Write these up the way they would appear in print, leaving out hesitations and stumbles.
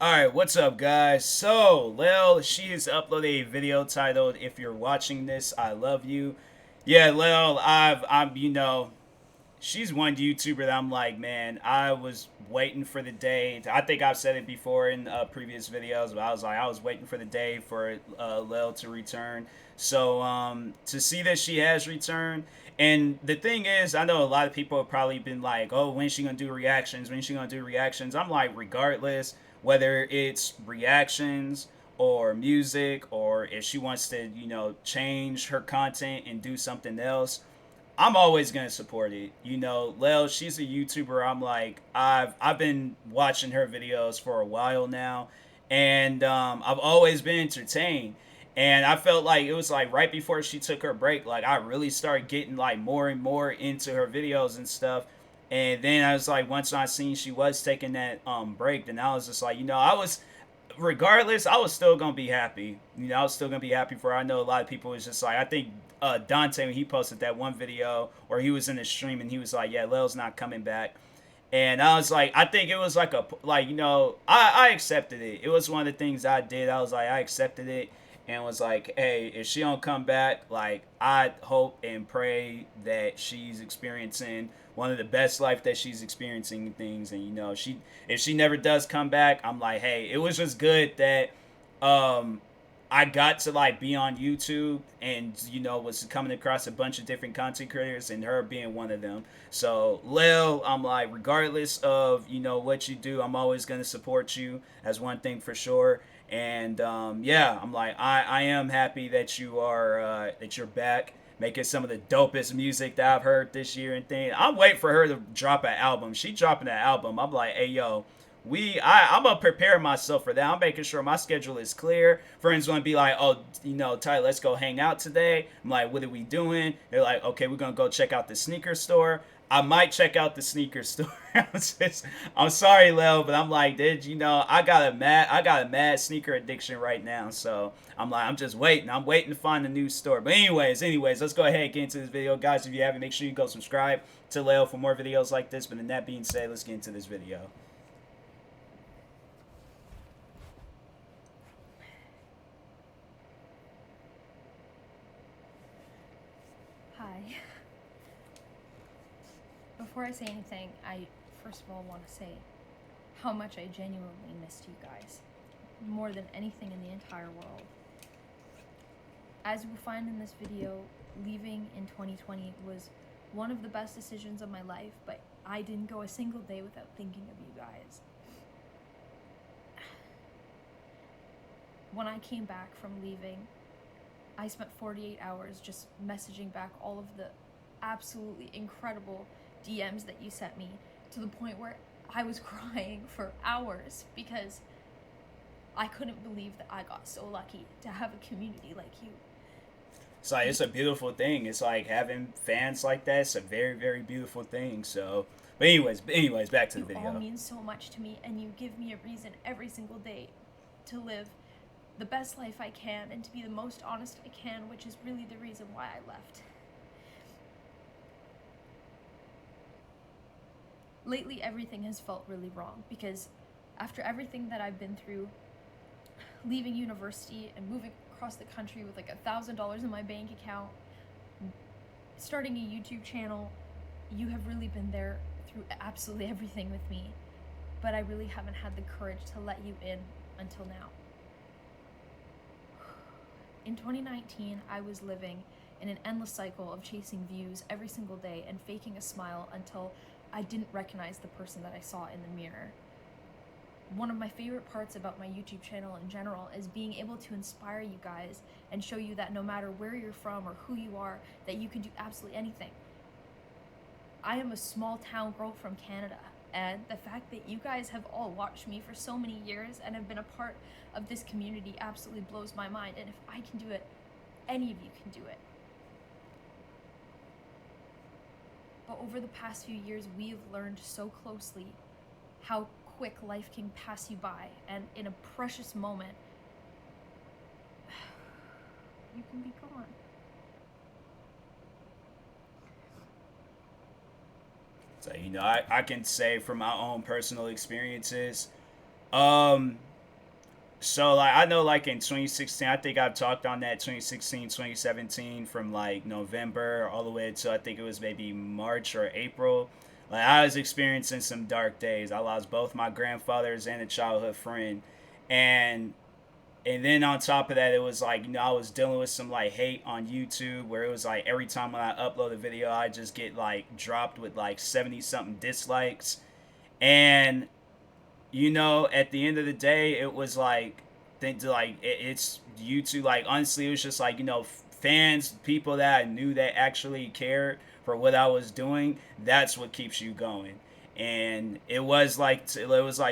Alright, what's up, guys? So, Lil, she has uploaded a video titled "If You're Watching This, I Love You." Yeah, Lil, she's one YouTuber that I'm like, man, I was waiting for the day. I think I've said it before in previous videos, but I was waiting for the day for Lil to return. So, to see that she has returned, and the thing is, I know a lot of people have probably been like, oh, when's she gonna do reactions? When's she gonna do reactions? I'm like, regardless, whether it's reactions or music, or if she wants to, change her content and do something else, I'm always gonna support it. Lel, she's a YouTuber. I'm like, I've been watching her videos for a while now, and I've always been entertained. And I felt like it was like right before she took her break, like I really started getting like more and more into her videos and stuff. And then I was like, once I seen she was taking that break, then I was just like, I was regardless, I was still gonna be happy. I was still gonna be happy for her. I know a lot of people was just like, I think Dante, when he posted that one video or he was in the stream and he was like, yeah, Lel's not coming back. And I was like, I think it was like I accepted it. It was one of the things I did. I was like, I accepted it and was like, hey, if she don't come back, like I hope and pray that she's experiencing one of the best life that she's experiencing things. And she if she never does come back, I'm like, hey, it was just good that um I got to like be on YouTube and was coming across a bunch of different content creators and her being one of them. So Lil, I'm like, regardless of what you do, I'm always gonna support you as one thing for sure. And yeah, I'm like, I am happy that you're back making some of the dopest music that I've heard this year and thing. I'm waiting for her to drop an album. She dropping an album. I'm like, hey yo, I'm gonna prepare myself for that. I'm making sure my schedule is clear. Friends gonna be like, oh, Ty, let's go hang out today. I'm like, what are we doing? They're like, okay, we're gonna go check out the sneaker store. I might check out the sneaker store. I'm sorry, Lel, but I'm like, I got a mad sneaker addiction right now. So I'm like, I'm just waiting. I'm waiting to find a new store. But anyways, let's go ahead and get into this video, guys. If you haven't, make sure you go subscribe to Lel for more videos like this. But then that being said, let's get into this video. Hi. Before I say anything, I first of all want to say how much I genuinely missed you guys. More than anything in the entire world. As you will find in this video, leaving in 2020 was one of the best decisions of my life, but I didn't go a single day without thinking of you guys. When I came back from leaving, I spent 48 hours just messaging back all of the absolutely incredible DMs that you sent me, to the point where I was crying for hours because I couldn't believe that I got so lucky to have a community like you. It's like it's a beautiful thing. It's like having fans like that. It's a very, very beautiful thing. So, but anyways, back to the You all video. mean so much to me, and you give me a reason every single day to live the best life I can and to be the most honest I can, which is really the reason why I left. Lately, everything has felt really wrong because after everything that I've been through, leaving university and moving across the country with like $1,000 in my bank account, starting a YouTube channel, you have really been there through absolutely everything with me, but I really haven't had the courage to let you in until now. In 2019, I was living in an endless cycle of chasing views every single day and faking a smile until I didn't recognize the person that I saw in the mirror. One of my favorite parts about my YouTube channel in general is being able to inspire you guys and show you that no matter where you're from or who you are, that you can do absolutely anything. I am a small town girl from Canada, and the fact that you guys have all watched me for so many years and have been a part of this community absolutely blows my mind. And if I can do it, any of you can do it. But over the past few years, we've learned so closely how quick life can pass you by, and in a precious moment, you can be gone. So I can say from my own personal experiences, um, So like I know like in 2016, I think I've talked on that 2016, 2017 from like November all the way to I think it was maybe March or April. Like I was experiencing some dark days. I lost both my grandfathers and a childhood friend. And and then on top of that, it was like, I was dealing with some like hate on YouTube where it was like every time when I upload a video, I just get like dropped with like 70 something dislikes. And at the end of the day, it was like, it's YouTube. Like honestly, it was just like fans, people that I knew that actually cared for what I was doing. That's what keeps you going. And it was like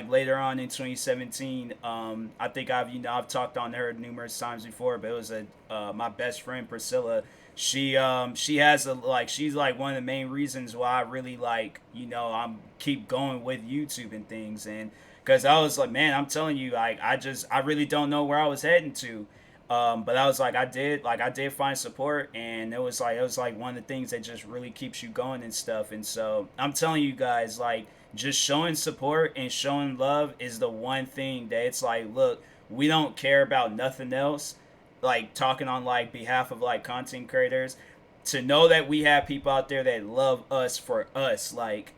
later on in 2017. I think I've talked on her numerous times before, but it was a my best friend Priscilla. She has a like she's like one of the main reasons why I really like I'm keep going with YouTube and things. And because I was like, man, I'm telling you, like I really don't know where I was heading to. But I was like, I did find support, and it was like one of the things that just really keeps you going and stuff. And so I'm telling you guys, like, just showing support and showing love is the one thing that it's like, look, we don't care about nothing else. Like talking on like behalf of like content creators, to know that we have people out there that love us for us, like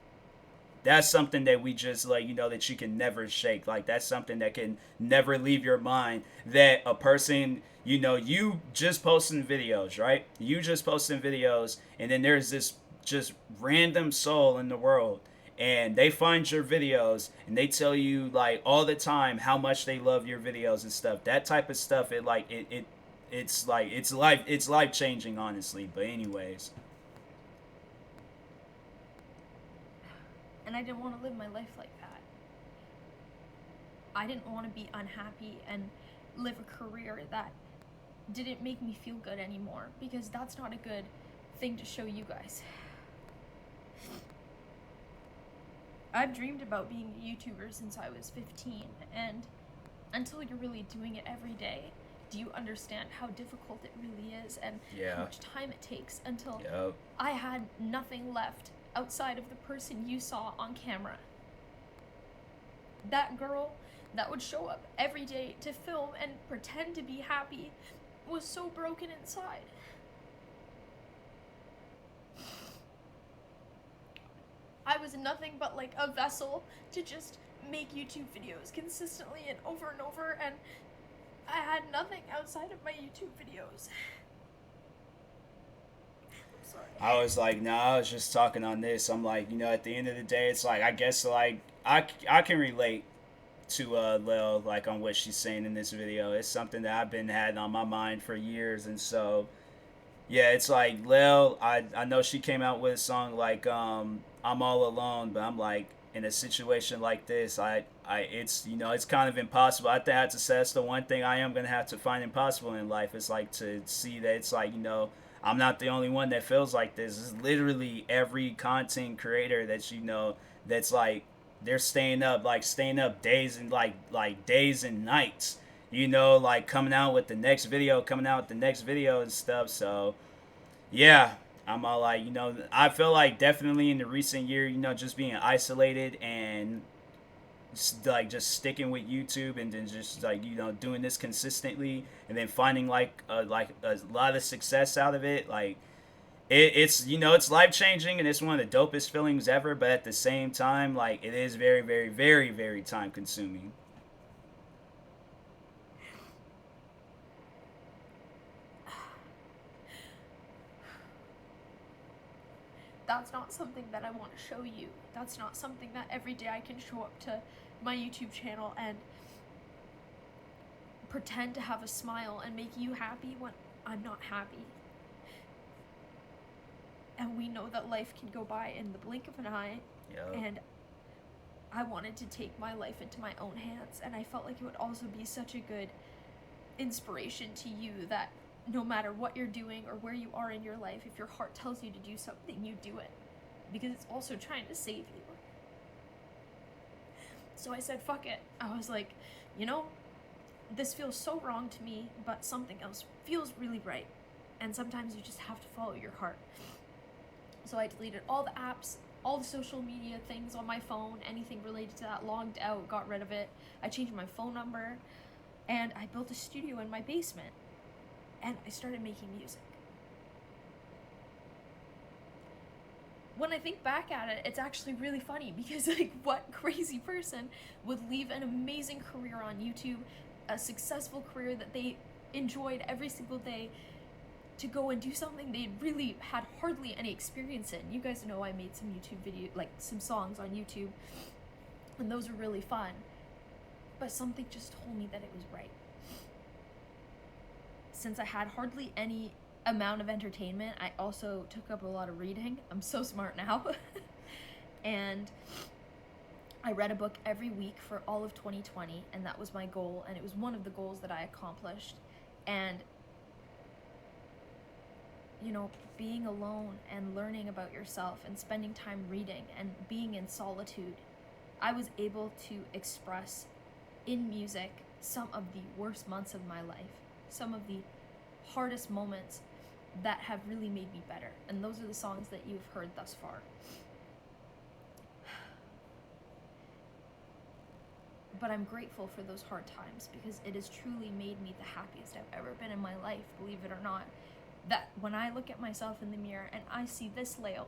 that's something that we just like that you can never shake. Like that's something that can never leave your mind, that a person you just posting videos, right? You just posting videos, and then there's this just random soul in the world, and they find your videos and they tell you like all the time how much they love your videos and stuff. That type of stuff, it's life changing, honestly. But anyways. And I didn't want to live my life like that. I didn't want to be unhappy and live a career that didn't make me feel good anymore, because that's not a good thing to show you guys. I've dreamed about being a YouTuber since I was 15, and until you're really doing it every day, do you understand how difficult it really is, and how Yeah. much time it takes until Yep. I had nothing left outside of the person you saw on camera. That girl that would show up every day to film and pretend to be happy was so broken inside. I was nothing but like a vessel to just make YouTube videos consistently and over, and I had nothing outside of my YouTube videos. I'm sorry. I was like, no, I was just talking on this. I'm like, at the end of the day, it's like, I guess, like, I can relate to Lil, like, on what she's saying in this video. It's something that I've been had on my mind for years. And so, yeah, it's like, Lil, I know she came out with a song like, I'm All Alone, but I'm like, in a situation like this, it's kind of impossible. I think I have to say that's the one thing I am going to have to find impossible in life. It's like to see that it's like, I'm not the only one that feels like this. It's literally every content creator that that's like they're staying up days and like days and nights. Like coming out with the next video and stuff. So yeah, I'm all like, I feel like definitely in the recent year, just being isolated and like just sticking with YouTube, and then just like doing this consistently, and then finding like a lot of success out of it. Like it's life changing, and it's one of the dopest feelings ever. But at the same time, like it is very, very, very, very time consuming. That's not something that I want to show you. That's not something that every day I can show up to my YouTube channel and pretend to have a smile and make you happy when I'm not happy. And we know that life can go by in the blink of an eye. Yeah. And I wanted to take my life into my own hands, and I felt like it would also be such a good inspiration to you that no matter what you're doing or where you are in your life, if your heart tells you to do something, you do it, because it's also trying to save you. So I said, fuck it. I was like, this feels so wrong to me, but something else feels really right. And sometimes you just have to follow your heart. So I deleted all the apps, all the social media things on my phone, anything related to that, logged out, got rid of it. I changed my phone number, And I built a studio in my basement, and I started making music. When I think back at it, it's actually really funny because, like, what crazy person would leave an amazing career on YouTube, a successful career that they enjoyed every single day, to go and do something they really had hardly any experience in? You guys know I made some YouTube video, like some songs on YouTube, and those were really fun. But something just told me that it was right. Since I had hardly any amount of entertainment, I also took up a lot of reading. I'm so smart now. And I read a book every week for all of 2020, and that was my goal, and it was one of the goals that I accomplished. And you know, being alone and learning about yourself and spending time reading and being in solitude, I was able to express in music some of the worst months of my life, some of the hardest moments that have really made me better. And those are the songs that you've heard thus far. But I'm grateful for those hard times because it has truly made me the happiest I've ever been in my life, believe it or not. That when I look at myself in the mirror and I see this Leo,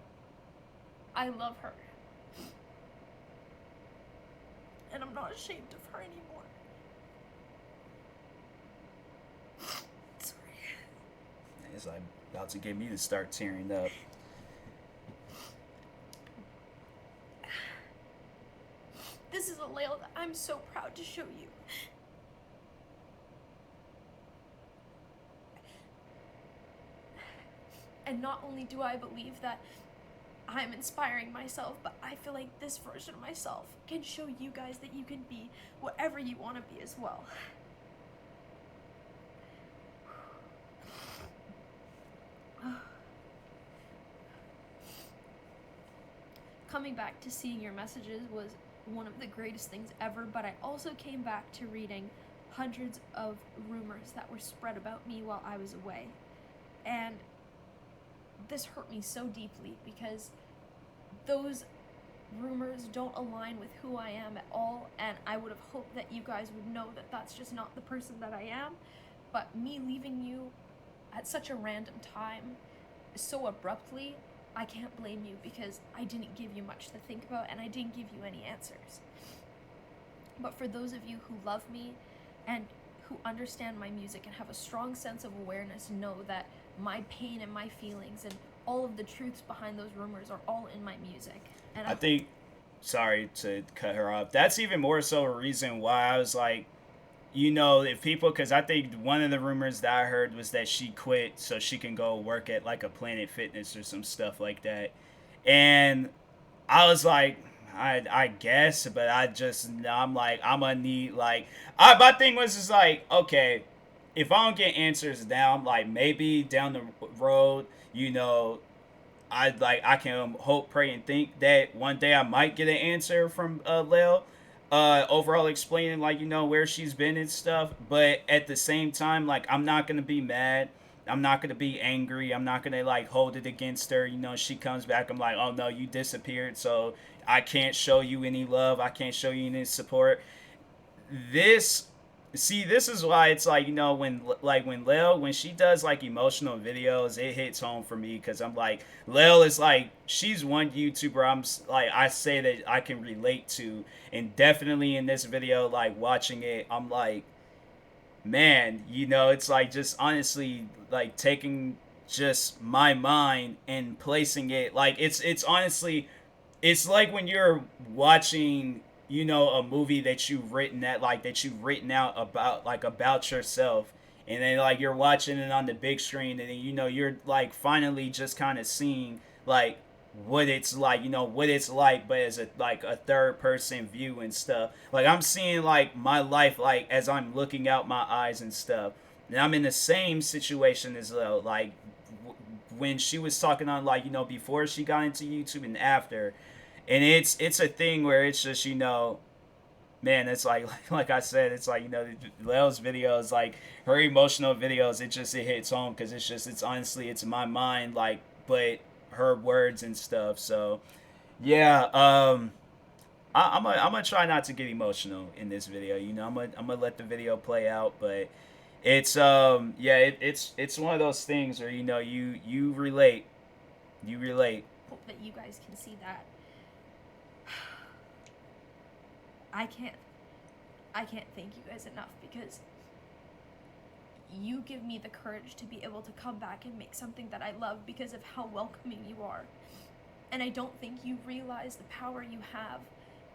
I love her. And I'm not ashamed of her anymore. Sorry. It's like about to get me to start tearing up. This is a Leo that I'm so proud to show you. And not only do I believe that I'm inspiring myself, but I feel like this version of myself can show you guys that you can be whatever you want to be as well. Coming back to seeing your messages was one of the greatest things ever, but I also came back to reading hundreds of rumors that were spread about me while I was away. And this hurt me so deeply because those rumors don't align with who I am at all, and I would have hoped that you guys would know that that's just not the person that I am. But me leaving you at such a random time, so abruptly, I can't blame you because I didn't give you much to think about and I didn't give you any answers. But for those of you who love me and who understand my music and have a strong sense of awareness, know that my pain and my feelings and all of the truths behind those rumors are all in my music. And I think, sorry to cut her off, that's even more so a reason why I was like, if people, because I think one of the rumors that I heard was that she quit so she can go work at like a Planet Fitness or some stuff like that. And I was like, I guess, but I'm like, I'm gonna need, like, my thing was just like, okay, if I don't get answers now, like maybe down the road, I can hope, pray, and think that one day I might get an answer from Lil, overall explaining, like, where she's been and stuff. But at the same time, like, I'm not gonna be mad. I'm not gonna be angry. I'm not gonna like hold it against her. She comes back. I'm like, oh no, you disappeared, so I can't show you any love. I can't show you any support. This See, this is why it's like, when Lil, when she does like emotional videos, it hits home for me because I'm like, Lil is like, she's one YouTuber like, I say that I can relate to. And definitely in this video, like watching it, I'm like, man, it's like, just honestly, like taking just my mind and placing it, like, it's honestly, it's like when you're watching, a movie that you've written out about, like, about yourself, and then like you're watching it on the big screen, and then you're like finally just kind of seeing like what it's like, but as a third person view and stuff. Like, I'm seeing like my life, like, as I'm looking out my eyes and stuff. And I'm in the same situation as though, like, when she was talking on, like, before she got into YouTube and after. And it's a thing where it's just, man, it's like I said, it's like, Leo's videos, like her emotional videos, it hits home because it's honestly, it's my mind, like, but her words and stuff. So yeah, I'm gonna try not to get emotional in this video. You know, I'm gonna let the video play out, but it's yeah, it's one of those things where you know you relate, you relate. Hope that you guys can see that. I can't I can't thank you guys enough, because you give me the courage to be able to come back and make something that I love because of how welcoming you are. And I don't think you realize the power you have,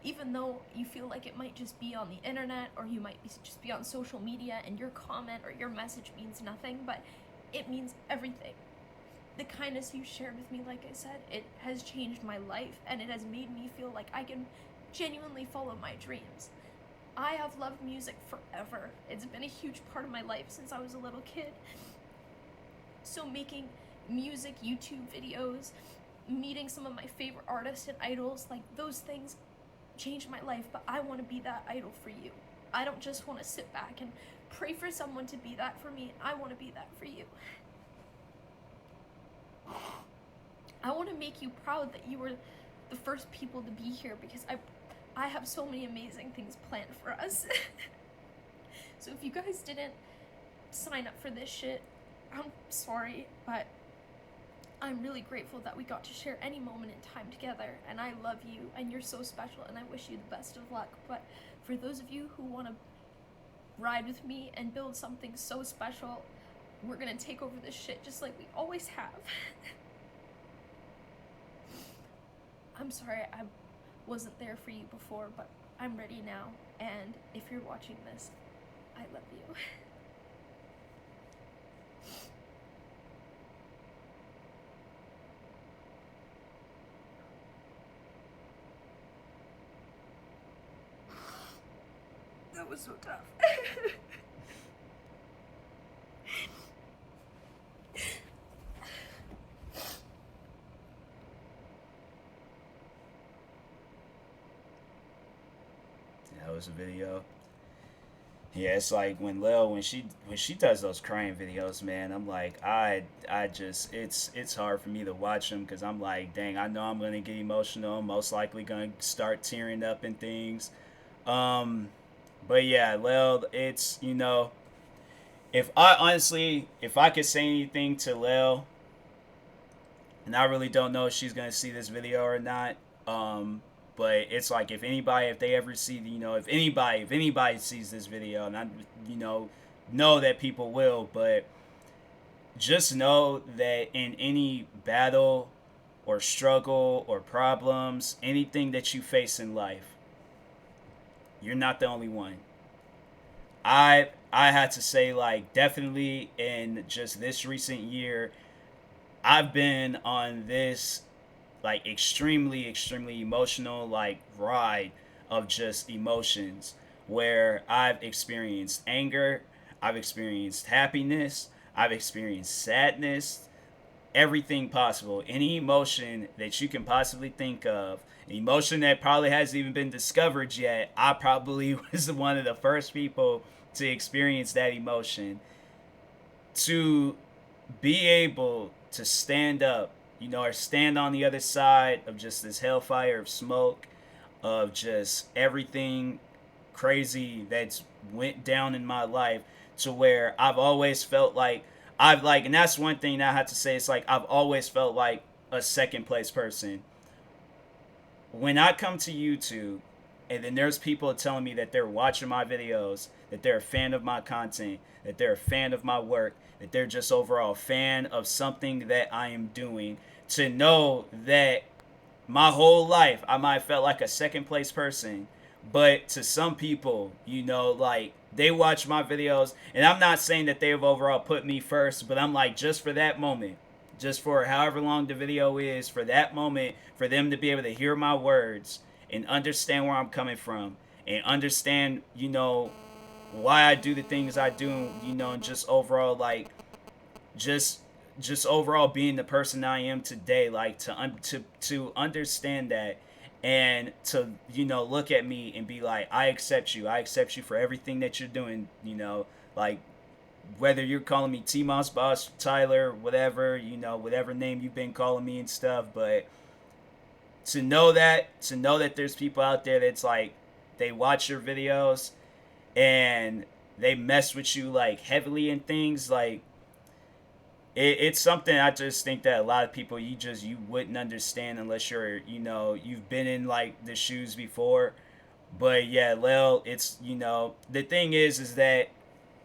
even though you feel like it might just be on the internet, or you might just be on social media and your comment or your message means nothing, but it means everything. The kindness you shared with me, like I said, it has changed my life, and it has made me feel like I can genuinely follow my dreams. I have loved music forever. It's been a huge part of my life since I was a little kid. So making music YouTube videos, meeting some of my favorite artists and idols, like, those things changed my life, but I want to be that idol for you. I don't just want to sit back and pray for someone to be that for me. I want to be that for you. I want to make you proud that you were the first people to be here, because I have so many amazing things planned for us. So if you guys didn't sign up for this shit, I'm sorry, but I'm really grateful that we got to share any moment in time together, and I love you, and you're so special, and I wish you the best of luck. But for those of you who want to ride with me and build something so special, we're gonna take over this shit just like we always have. I'm sorry I wasn't there for you before, but I'm ready now, and if you're watching this, I love you. That was so tough. That was a video. Yeah, it's like when Lil, when she does those crying videos, man. I'm like, I just it's hard for me to watch them, because I'm like, dang, I know I'm gonna get emotional. I'm most likely gonna start tearing up and things. Um, but yeah, Lil, it's, you know, if I honestly, if I could say anything to Lil, and I really don't know if she's gonna see this video or not. Um, but it's like, if anybody, if they ever see, you know, if anybody sees this video, and I, you know that people will, but just know that in any battle or struggle or problems, anything that you face in life, you're not the only one. I had to say, like, definitely in just this recent year, I've been on this, like, extremely emotional, like, ride of just emotions, where I've experienced anger, I've experienced happiness, I've experienced sadness, everything possible, any emotion that you can possibly think of, an emotion that probably hasn't even been discovered yet. I probably was one of the first people to experience that emotion. To be able to stand up, you know, or stand on the other side of just this hellfire of smoke, of just everything crazy that's went down in my life, to where I've always felt like I've like, and that's one thing that I have to say, it's like I've always felt like a second place person. When I come to YouTube, and then there's people telling me that they're watching my videos, that they're a fan of my content, that they're a fan of my work, that they're just overall a fan of something that I am doing, to know that my whole life I might have felt like a second place person, but to some people, you know, like, they watch my videos, and I'm not saying that they've overall put me first, but I'm like, just for that moment, just for however long the video is, for that moment, for them to be able to hear my words and understand where I'm coming from, and understand, you know, why I do the things I do, you know, and just overall, like, just just overall being the person I am today, like, to understand that, and to, you know, look at me and be like, I accept you for everything that you're doing, you know, like, whether you're calling me TMossBoss, Tyler, whatever, you know, whatever name you've been calling me and stuff, but to know that there's people out there that's like they watch your videos and they mess with you like heavily and things like it's something I just think that a lot of people you wouldn't understand unless you're you've been in like the shoes before. But yeah, Lil, it's the thing is that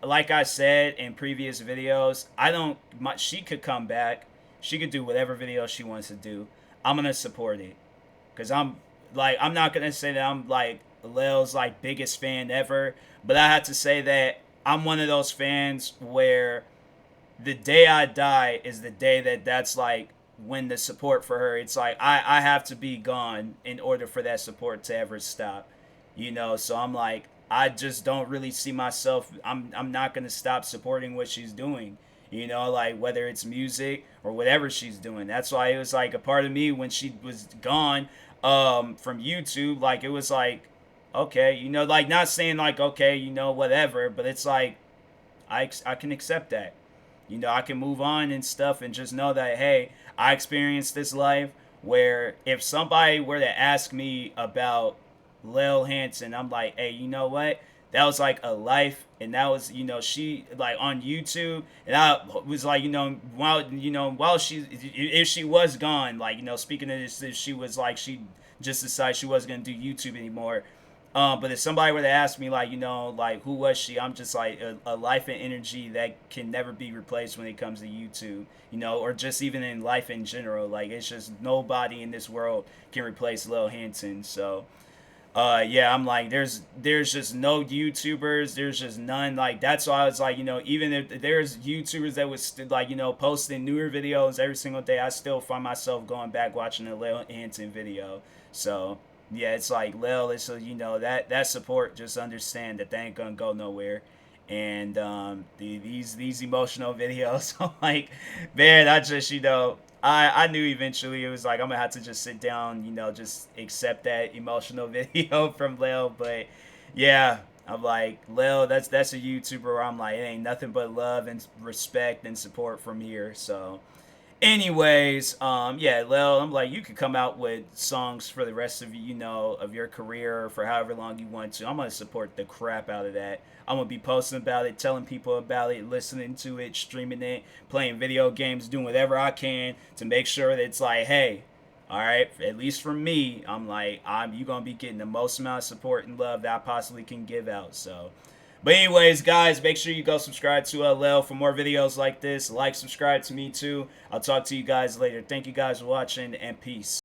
like I said in previous videos, I don't she could come back, she could do whatever video she wants to do. I'm gonna support it because I'm not gonna say that I'm like Lil's like biggest fan ever, but I have to say that I'm one of those fans where the day I die is the day that's like when the support for her, it's like I have to be gone in order for that support to ever stop. So I'm like I just don't really see myself, I'm not going to stop supporting what she's doing. Like whether it's music or whatever she's doing. That's why it was like a part of me when she was gone from YouTube, like it was like okay, like not saying like okay, whatever, but it's like I can accept that. I can move on and stuff and just know that, hey, I experienced this life where if somebody were to ask me about Lil Hansen, I'm like, hey, you know what? That was like a life, and that was, she like on YouTube, and I was like, while she, if she was gone, like, speaking of this, if she was like, she just decided she wasn't gonna do YouTube anymore. But if somebody were to ask me, like, like who was she, I'm just like a life and energy that can never be replaced when it comes to YouTube, or just even in life in general. Like, it's just nobody in this world can replace Lil Hansen. So, yeah, I'm like, there's just no YouTubers, there's just none. Like, that's why I was like, even if there's YouTubers that was like, posting newer videos every single day, I still find myself going back watching a Lil Hansen video. So yeah, it's like Lil, it's so that support, just understand that they ain't gonna go nowhere. And these emotional videos, I'm like, man, I just I knew eventually it was like I'm gonna have to just sit down, just accept that emotional video from Lil. But yeah, I'm like Lil, that's a YouTuber where I'm like, it ain't nothing but love and respect and support from here. So anyways, yeah, Lil, I'm like, you could come out with songs for the rest of of your career for however long you want to. I'm gonna support the crap out of that. I'm gonna be posting about it, telling people about it, listening to it, streaming it, playing video games, doing whatever I can to make sure that it's like, hey, all right, at least from me, I'm like, you gonna be getting the most amount of support and love that I possibly can give out. So but anyways, guys, make sure you go subscribe to Lil for more videos like this. Like, subscribe to me too. I'll talk to you guys later. Thank you guys for watching, and peace.